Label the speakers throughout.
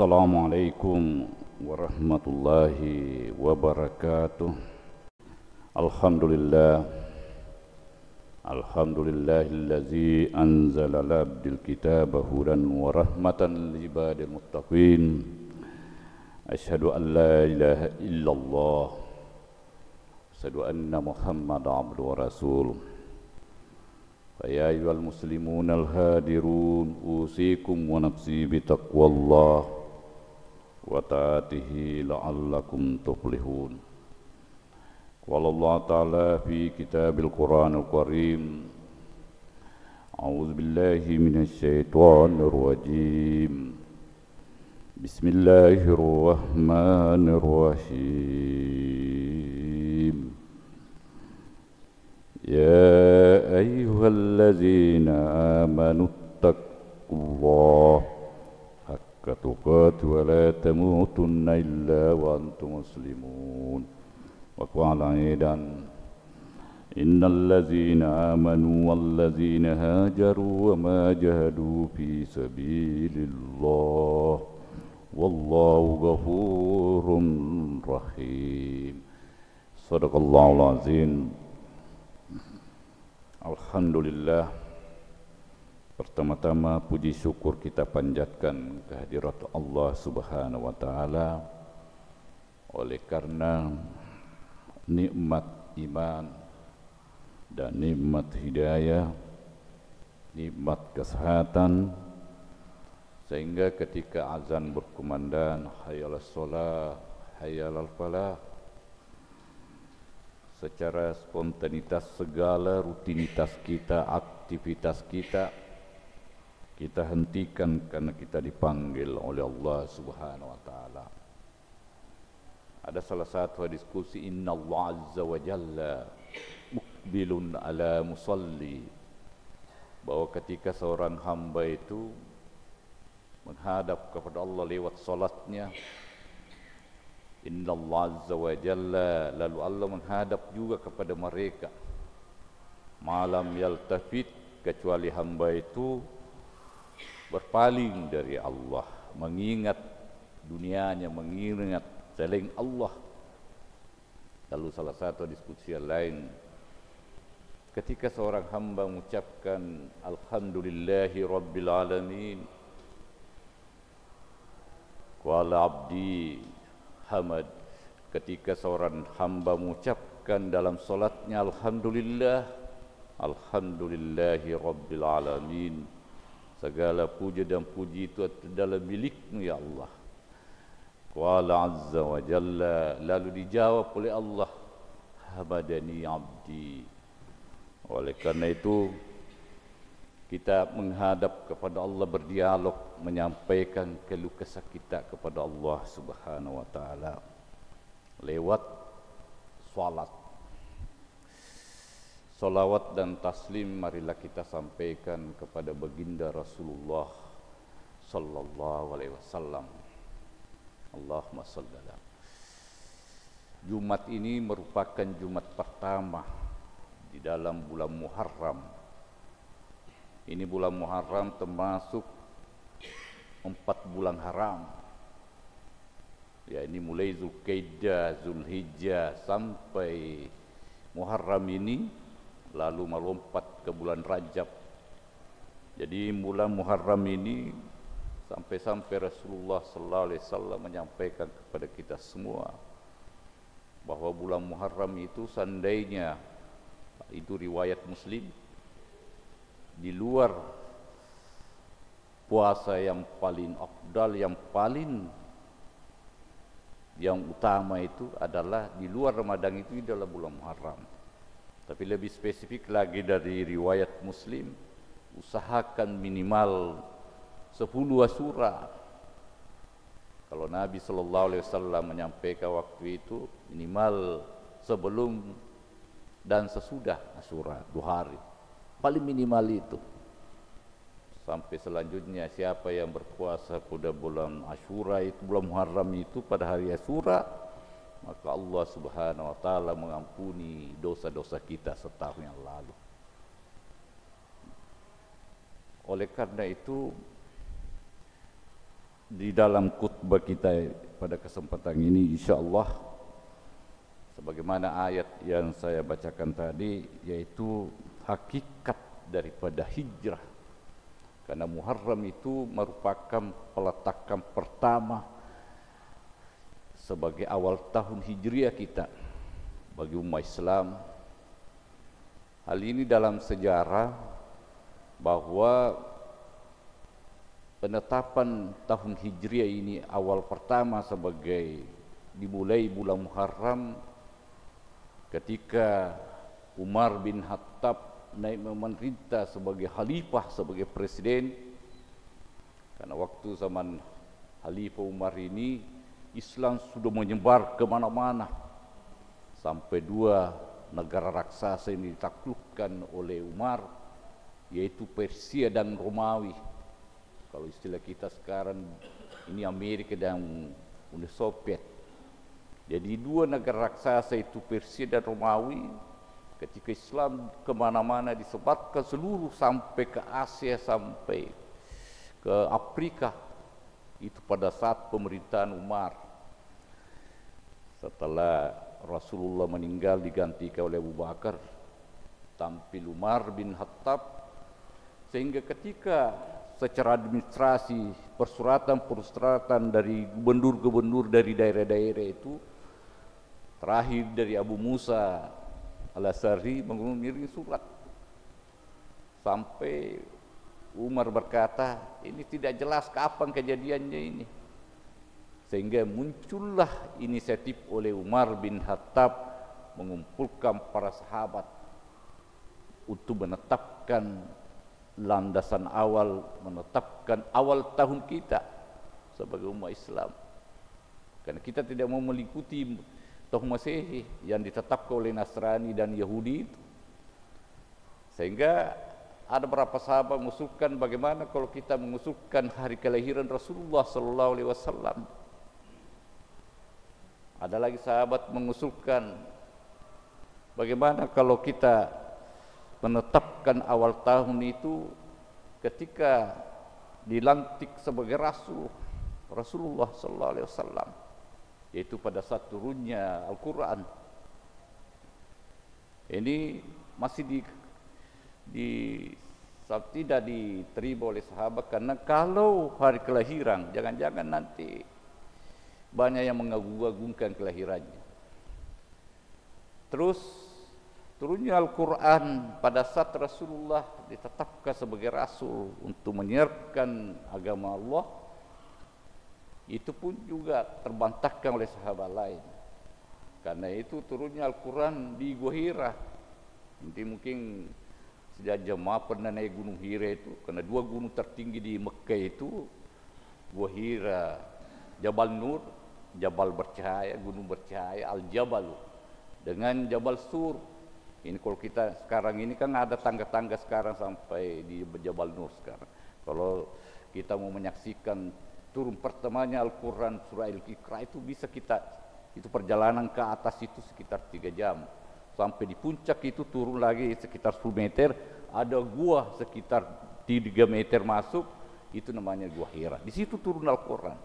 Speaker 1: Assalamualaikum warahmatullahi wabarakatuh. Alhamdulillah. Alhamdulillahillazi anzala ala abdil kitaba hudan wa rahmatan lil ibadil muttaqin. Asyhadu an la ilaha illallah. Asyhadu anna Muhammadan abduhu wa rasuluh. Ya ayyuhal muslimun al-hadirun usikum wa nafsi bitaqwallah wa ta'atihi la'allakum tuflihun. Qala Allah ta'ala fi kitabil Qur'anil Karim. A'udzu billahi minasy syaithanir rajim. Bismillahirrahmanirrahim. Ya ayyuhalladzina amanu taqullaha haqqa tuqatih wa la tamutunna illa wa antum muslimun. Wa qala aidan innalladzina amanu walladzina hajaru wa ma jahadu fi sabilillah wallahu ghafurun rahim. Shadaqallahul azim. Alhamdulillah. Pertama-tama puji syukur kita panjatkan kehadirat Allah Subhanahu wa taala oleh karena nikmat iman dan nikmat hidayah, nikmat kesehatan, sehingga ketika azan berkumandang hayyalas shalah hayyalal falah, secara spontanitas segala rutinitas kita, aktivitas kita hentikan karena kita dipanggil oleh Allah Subhanahu wa taala. Ada salah satu diskusi, inna Allah azza wa jalla muqbilun ala musalli, bahwa ketika seorang hamba itu menghadap kepada Allah lewat salatnya, inna Allah azza wa jalla, lalu Allah menghadap juga kepada mereka, malam yaltafit, kecuali hamba itu berpaling dari Allah, mengingat dunianya, mengingat selain Allah. Lalu salah satu diskusi yang lain, ketika seorang hamba mengucapkan alhamdulillahi rabbil alamin, qala abdi hamad, ketika seorang hamba mengucapkan dalam salatnya alhamdulillah, alhamdulillahi rabbil alamin, segala puja dan puji itu adalah milik-Mu ya Allah. Qala azza wa jalla, lalu dijawab oleh Allah, hamadani abdi. Oleh karena itu kita menghadap kepada Allah, berdialog, menyampaikan keluh kesah kita kepada Allah Subhanahu wa taala lewat salat. Salawat dan taslim marilah kita sampaikan kepada baginda Rasulullah sallallahu alaihi wasallam. Allahumma shalli ala. Jumat ini merupakan Jumat pertama di dalam bulan Muharram. Ini bulan Muharram termasuk 4 bulan haram. Ya, ini mulai Zulqa'dah, Zulhijjah sampai Muharram ini, lalu melompat ke bulan Rajab. Jadi bulan Muharram ini sampai Rasulullah sallallahu alaihi wasallam menyampaikan kepada kita semua bahwa bulan Muharram itu seandainya, itu riwayat Muslim, di luar puasa yang paling afdal, yang utama itu adalah di luar Ramadan, itu adalah bulan Muharram. Tapi lebih spesifik lagi dari riwayat Muslim, usahakan minimal 10 Asyura. Kalau Nabi sallallahu alaihi wasallam menyampaikan waktu itu minimal sebelum dan sesudah Asyura 2 hari. Paling minimal itu. Sampai selanjutnya siapa yang berpuasa pada bulan Asyura itu, bulan Muharram itu, pada hari Asyura, maka Allah Subhanahu wa taala mengampuni dosa-dosa kita setahun yang lalu. Oleh karena itu di dalam khutbah kita pada kesempatan ini insyaallah sebagaimana ayat yang saya bacakan tadi, yaitu hakikat daripada hijrah. Karena Muharram itu merupakan peletakan pertama sebagai awal tahun hijriah kita bagi umat Islam. Hal ini dalam sejarah bahwa penetapan tahun hijriah ini awal pertama sebagai dimulai bulan Muharram ketika Umar bin Khattab naik memerintah sebagai khalifah, sebagai presiden. Karena waktu zaman Khalifah Umar ini Islam sudah menyebar ke mana-mana, sampai 2 negara raksasa ini ditaklukkan oleh Umar, yaitu Persia dan Romawi. Kalau istilah kita sekarang ini Amerika dan Uni Soviet. Jadi 2 negara raksasa itu Persia dan Romawi, ketika Islam kemana-mana disebarkan seluruh sampai ke Asia, sampai ke Afrika, itu pada saat pemerintahan Umar. Setelah Rasulullah meninggal digantikan oleh Abu Bakar, tampil Umar bin Khattab, sehingga ketika secara administrasi persuratan dari gubernur-gubernur dari daerah-daerah itu, terakhir dari Abu Musa Al-Asy'ari mengirim surat, sampai Umar berkata, ini tidak jelas kapan kejadiannya ini, sehingga muncullah inisiatif oleh Umar bin Khattab mengumpulkan para sahabat untuk menetapkan landasan awal, menetapkan awal tahun kita sebagai umat Islam. Karena kita tidak mau mengikuti tahun Masehi yang ditetapkan oleh Nasrani dan Yahudi itu. Sehingga ada beberapa sahabat mengusulkan bagaimana kalau kita mengusulkan hari kelahiran Rasulullah sallallahu alaihi wasallam. Ada lagi sahabat mengusulkan bagaimana kalau kita menetapkan awal tahun itu ketika dilantik sebagai Rasulullah sallallahu alaihi wasallam, yaitu pada saat turunnya Al-Quran. Ini masih tidak diterima oleh sahabat, karena kalau hari kelahiran, jangan-jangan nanti banyak yang mengagung-agungkan kelahirannya. Terus turunnya Al-Quran pada saat Rasulullah ditetapkan sebagai Rasul untuk menyiarkan agama Allah, itu pun juga terbantahkan oleh sahabat lain. Karena itu turunnya Al-Quran di Gua Hira. Nanti mungkin sejak jemaah pernah naik Gunung Hira itu, karena 2 gunung tertinggi di Mekah itu Gua Hira, Jabal Nur, Jabal bercahaya, gunung bercahaya, Al-Jabal, dengan Jabal Sur. Ini kalau kita sekarang ini kan ada tangga-tangga sekarang sampai di Jabal Nur sekarang. Kalau kita mau menyaksikan turun pertamanya Al-Quran surah Al-Iqra, itu bisa kita, itu perjalanan ke atas itu sekitar 3 jam. Sampai di puncak itu turun lagi sekitar 10 meter, ada gua sekitar 3 meter masuk, itu namanya Gua Hira. Di situ turun Al-Quran.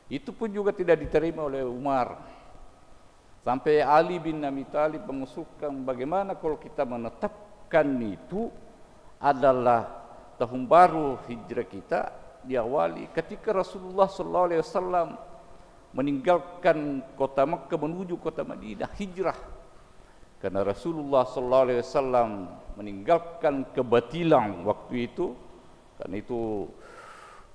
Speaker 1: Itu pun juga tidak diterima oleh Umar. Sampai Ali bin Abi Thalib mengusulkan bagaimana kalau kita menetapkan itu adalah tahun baru hijrah kita diawali ketika Rasulullah SAW meninggalkan kota Makkah menuju kota Madinah, hijrah. Karena Rasulullah SAW meninggalkan kebatilan waktu itu, karena itu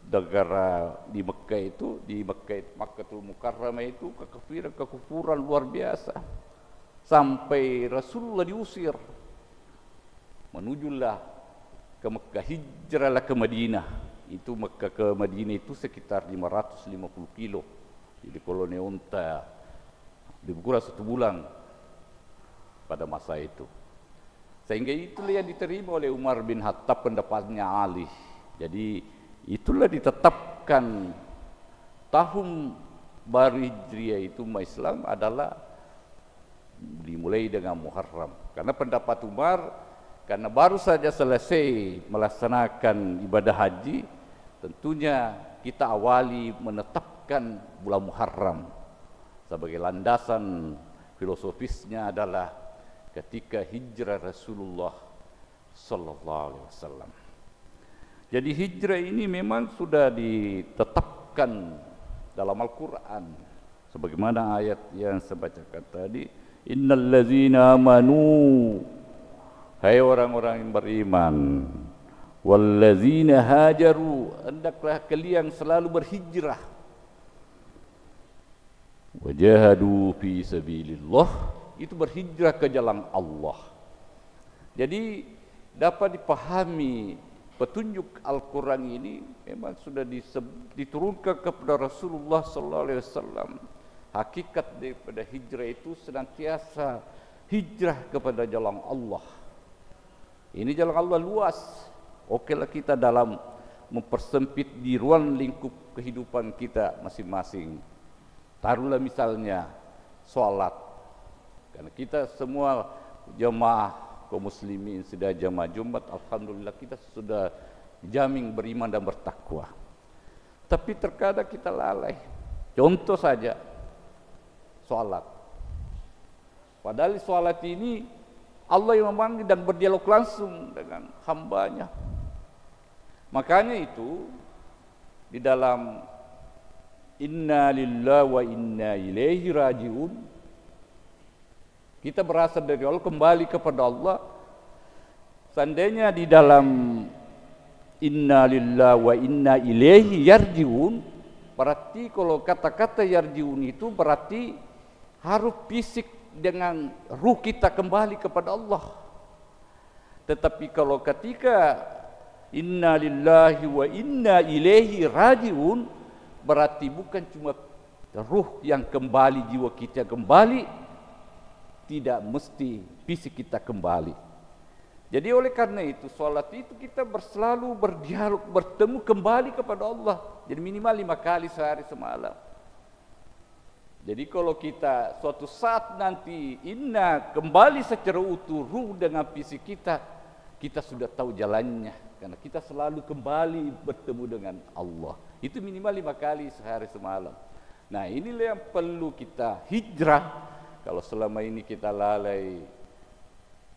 Speaker 1: negara di Mekah itu, di Makkatul Mukarramah itu kekufuran luar biasa, sampai Rasulullah diusir, menujulah ke Mekah, hijrahlah ke Madinah. Itu Mekah ke Madinah itu sekitar 550 kilo. Jadi kalau neonta lebih kurang 1 bulan pada masa itu. Sehingga itulah yang diterima oleh Umar bin Khattab pendapatnya Ali. Jadi itulah ditetapkan tahun baru Hijriah itu umat Islam adalah dimulai dengan Muharram. Karena pendapat Umar, karena baru saja selesai melaksanakan ibadah haji, tentunya kita awali menetapkan bulan Muharram sebagai landasan filosofisnya adalah ketika hijrah Rasulullah sallallahu alaihi wasallam. Jadi hijrah ini memang sudah ditetapkan dalam Al-Qur'an sebagaimana ayat yang saya bacakan tadi, innallazina amanu, hai orang-orang yang beriman, wallazina hajaru, hendaklah kalian selalu berhijrah, wajahadu fi sabilillah, itu berhijrah ke jalan Allah. Jadi dapat dipahami petunjuk Al-Quran ini memang sudah diturunkan kepada Rasulullah sallallahu alaihi wasallam. Hakikat daripada hijrah itu senantiasa hijrah kepada jalan Allah. Ini jalan Allah luas. Okelah kita dalam mempersempit di ruang lingkup kehidupan kita masing-masing. Taruhlah misalnya sholat. Karena kita semua jemaah kaum muslimin sudah jemaah Jumat, alhamdulillah kita sudah jamin beriman dan bertakwa. Tapi terkadang kita lalai. Contoh saja sholat. Padahal sholat ini Allah yang memanggil dan berdialog langsung dengan hambanya. Makanya itu di dalam inna lillahi wa inna ilaihi rajiun, kita berasal dari Allah kembali kepada Allah. Seandainya di dalam inna lillahi wa inna ilaihi yarjiun, berarti kalau kata-kata yarjiun itu berarti harus fisik dengan ruh kita kembali kepada Allah. Tetapi kalau ketika inna lillahi wa inna ilaihi rajiun, berarti bukan cuma ruh yang kembali, jiwa kita kembali, tidak mesti fisik kita kembali. Jadi oleh karena itu salat itu kita selalu berdialog, bertemu kembali kepada Allah. Jadi minimal 5 kali sehari semalam. Jadi kalau kita suatu saat nanti inna kembali secara utuh ruh dengan fisik kita, kita sudah tahu jalannya. Karena kita selalu kembali bertemu dengan Allah. Itu minimal 5 kali sehari semalam. Nah inilah yang perlu kita hijrah. Kalau selama ini kita lalai,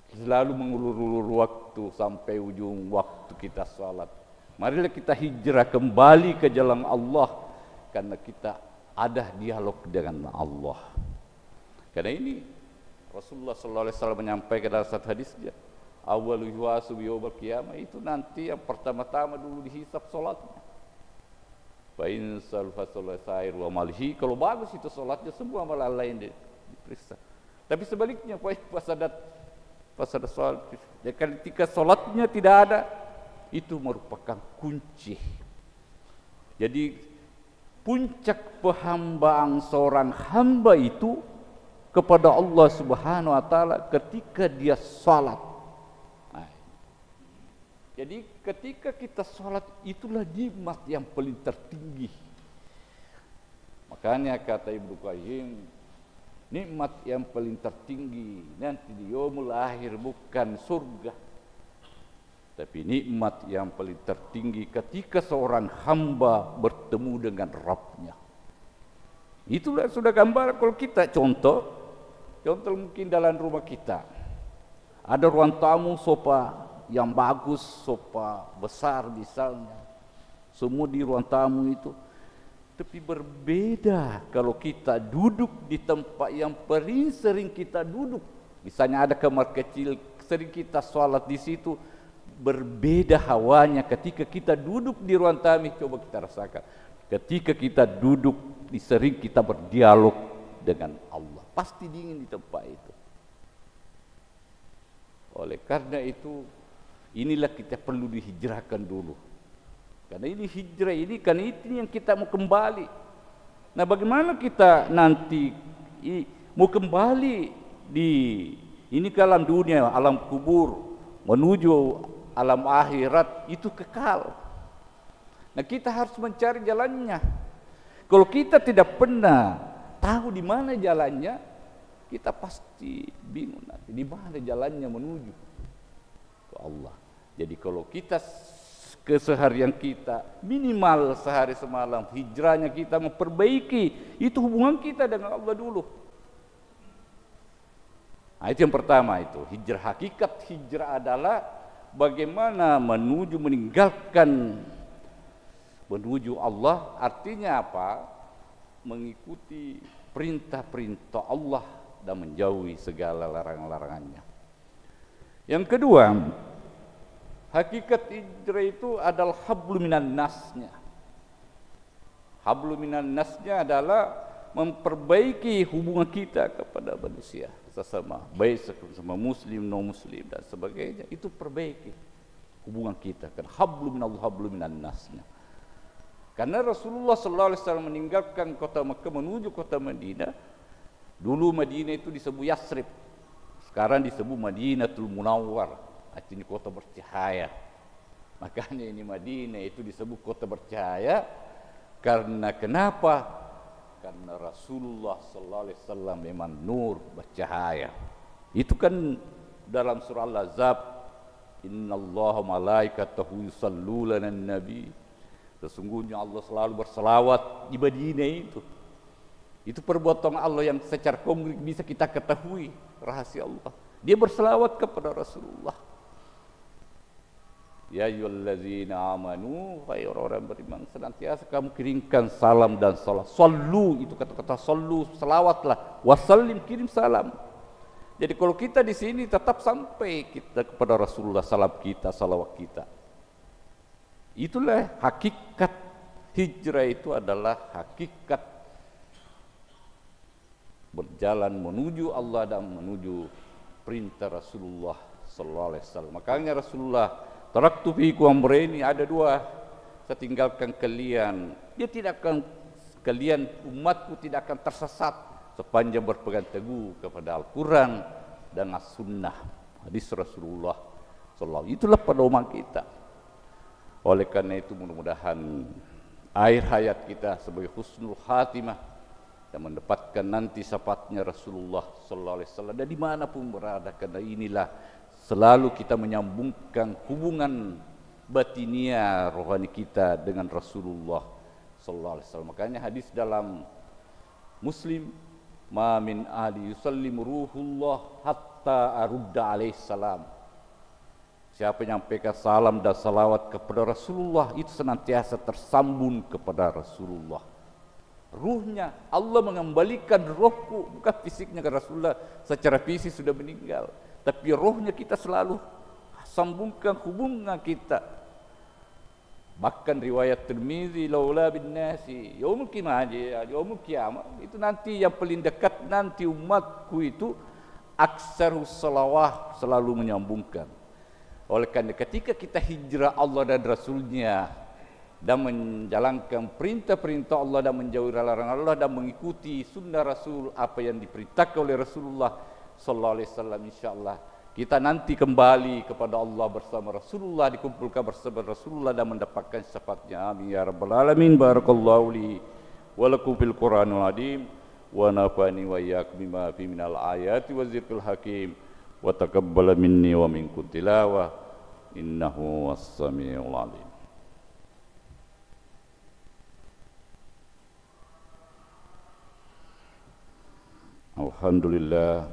Speaker 1: selalu mengulur-ulur waktu sampai ujung waktu kita salat. Marilah kita hijrah kembali ke jalan Allah. Karena kita ada dialog dengan Allah. Karena ini Rasulullah sallallahu alaihi wasallam menyampaikan dalam satu hadisnya, awwalu yuhasabu yaumil qiyamah, itu nanti yang pertama-tama dulu dihisab salatnya. Fa in salfa sair wa malihi, kalau bagus itu salatnya, semua amal lain diperiksa. Tapi sebaliknya pas ada salat, ketika salatnya tidak ada, itu merupakan kunci. Jadi puncak penghambaan seorang hamba itu kepada Allah Subhanahu wa taala ketika dia salat. Nah, jadi ketika kita salat itulah nikmat yang paling tertinggi. Makanya kata Ibnu Qayyim, nikmat yang paling tertinggi nanti di yaumul akhir bukan surga, tapi nikmat yang paling tertinggi ketika seorang hamba bertemu dengan Rabbnya. Itulah sudah gambar. Kalau kita contoh mungkin dalam rumah kita ada ruang tamu sofa yang bagus, sofa besar misalnya, semua di ruang tamu itu. Tapi berbeda kalau kita duduk di tempat yang paling sering kita duduk. Misalnya ada kamar kecil, sering kita sholat di situ. Berbeda hawanya ketika kita duduk di ruang tamu. Coba kita rasakan ketika kita duduk di sering kita berdialog dengan Allah, pasti dingin di tempat itu. Oleh karena itu inilah kita perlu dihijrahkan dulu, karena ini hijrah ini kan itu yang kita mau kembali. Nah bagaimana kita nanti mau kembali di ini ke alam dunia, alam kubur, menuju alam akhirat itu kekal. Nah kita harus mencari jalannya. Kalau kita tidak pernah tahu di mana jalannya, kita pasti bingung nanti di mana jalannya menuju ke Allah. Jadi kalau kita keseharian kita, minimal sehari semalam hijrahnya kita memperbaiki itu hubungan kita dengan Allah dulu. Nah, itu yang pertama, itu hijrah. Hakikat hijrah adalah bagaimana meninggalkan menuju Allah. Artinya apa? Mengikuti perintah-perintah Allah dan menjauhi segala larangan-larangannya. Yang kedua, hakikat hijrah itu adalah hablu minan nasnya. Hablu minan nasnya adalah memperbaiki hubungan kita kepada manusia sesama, baik sama muslim, non muslim dan sebagainya. Itu perbaiki hubungan kita kan, hablu minallah, hablu minan nasnya. Karena Rasulullah sallallahu alaihi wasallam meninggalkan kota Makkah menuju kota Madinah. Dulu Madinah itu disebut Yasrib, sekarang disebut Madinatul Munawwar, artinya kota bercahaya. Makanya ini Madinah itu disebut kota bercahaya karena kenapa? Karena Rasulullah sallallahu alaihi wasallam memang nur, bercahaya. Itu kan dalam surah Al-Ahzab, innallaha malaikatahu yusalluna 'alan nabi. Sesungguhnya Allah selalu berselawat di Madinah itu. Itu perbuatan Allah yang secara konkret bisa kita ketahui, rahasia Allah. Dia berselawat kepada Rasulullah. Ya ayyuhallazina amanu, wahai orang-orang beriman, senantiasa kamu kirimkan salam dan salat. Sallu, itu kata-kata sallu, selawatlah. Wasallim, kirim salam. Jadi kalau kita di sini tetap sampai kita kepada Rasulullah, salam kita, salawat kita. Itulah hakikat hijrah, itu adalah hakikat berjalan menuju Allah dan menuju perintah Rasulullah sallallahu alaihi wasallam. Makanya Rasulullah, taraktu fiikum amrayn, ada dua saya tinggalkan kalian. Dia tidak akan, kalian umatku tidak akan tersesat sepanjang berpegang teguh kepada Al-Quran dan As-Sunnah, hadis Rasulullah sallallahu. Itulah pedoman kita. Oleh karena itu mudah-mudahan akhir hayat kita sebagai husnul khatimah dan mendapatkan nanti syafaatnya Rasulullah sallallahu alaihi wasallam dan dimanapun berada. Karena inilah selalu kita menyambungkan hubungan batinia rohani kita dengan Rasulullah sallallahu alaihi wasallam. Makanya hadis dalam Muslim, ma min ahli yusallimu ruhullah hatta arudda alaihi salam. Siapa yang menyampaikan salam dan salawat kepada Rasulullah itu senantiasa tersambung kepada Rasulullah. Ruhnya, Allah mengembalikan rohku, bukan fisiknya ke Rasulullah. Secara fisik sudah meninggal, tapi rohnya kita selalu sambungkan hubungan kita. Bahkan riwayat Tirmizi, laula bin nasi yaumul qiyamah, yaumul qiyamah, itu nanti yang paling dekat nanti umatku itu aksarus salawah, selalu menyambungkan. Oleh karena ketika kita hijrah Allah dan Rasulnya dan menjalankan perintah-perintah Allah dan menjauhi larangan Allah dan mengikuti sunnah Rasul, apa yang diperintahkan oleh Rasulullah sallallahu alaihi wasallam, insyaallah kita nanti kembali kepada Allah bersama Rasulullah, dikumpulkan bersama Rasulullah dan mendapatkan syafaatnya. Amin ya rabbal alamin. Barakallahu li wa lakum fil Qur'anil azim wa nafa'ani wa iyyakum bima fi minal ayati wa dzikril hakim wa taqabbala minni wa minkum tilawah innahu was-sami'ul alim. Alhamdulillah,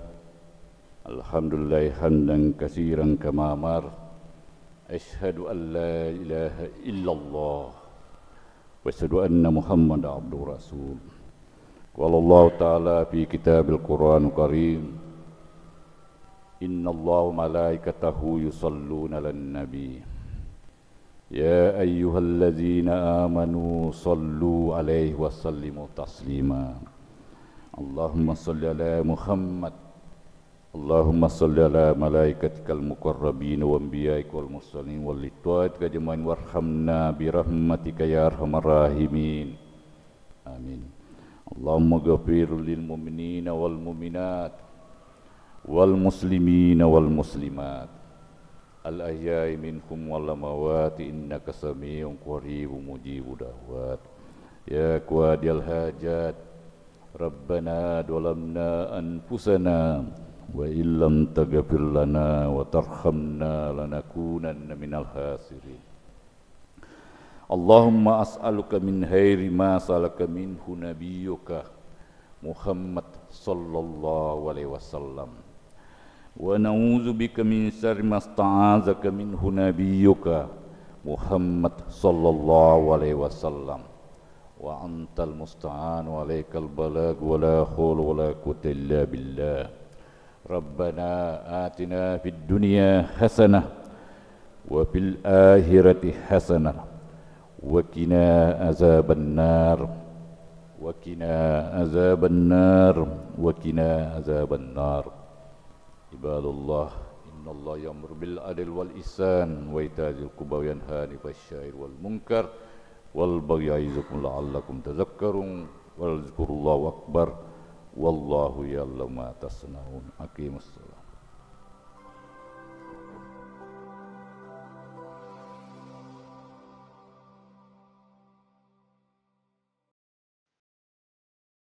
Speaker 1: alhamdulillah hamdan katsiran kama amar. Asyhadu an la ilaha illallah wa asyhadu anna Muhammadan abduhu rasul. Qala Allah ta'ala fi kitabil Qur'anil karim, innallaha wa malaikatahu yusalluna 'alan nabi ya ayyuhalladzina amanu sallu 'alaihi wa sallimu taslima. Allahumma salli ala Muhammad, Allahumma salli ala malaikatikal muqarrabin wa anbiya'ika wal mursalin wal litwatika jama'in warhamna birahmatika ya arhamar rahimin. Amin. Allahumma ghafir lil mu'minina wal mu'minat wal muslimina wal muslimat al ahya'i minhum wal amwat innaka sami'un qaribun mujibud da'wat. Ya qadiyal hajat Rabbana dolamna anfusana wa illam taghfir lana wa tarhamna lanakunanna minal khasirin. Allahumma as'aluka min khairi ma salaka minhu nabiyyuka Muhammad sallallahu alaihi wasallam wa na'udzu bika min syarri ma sta'azaka minhu nabiyyuka Muhammad sallallahu alaihi wasallam wa antal musta'an wa alaikal balag wa la haula wa la quwwata illa billah. Rabbana atina fid dunya hasanah wa fil akhirati hasanah wa qina azabannar wa qina azabannar wa qina azabannar. Ibadallah, innallaha ya'muru bil adli wal ihsan wa ita'i dzil qurba wa yanha 'anil fahsya'i wal munkar wal baghi ya'izukum la'allakum tadhakkarun wa dzikrullahi akbar wallahu ya'lamu ma tasna'un. Aqimus shalah.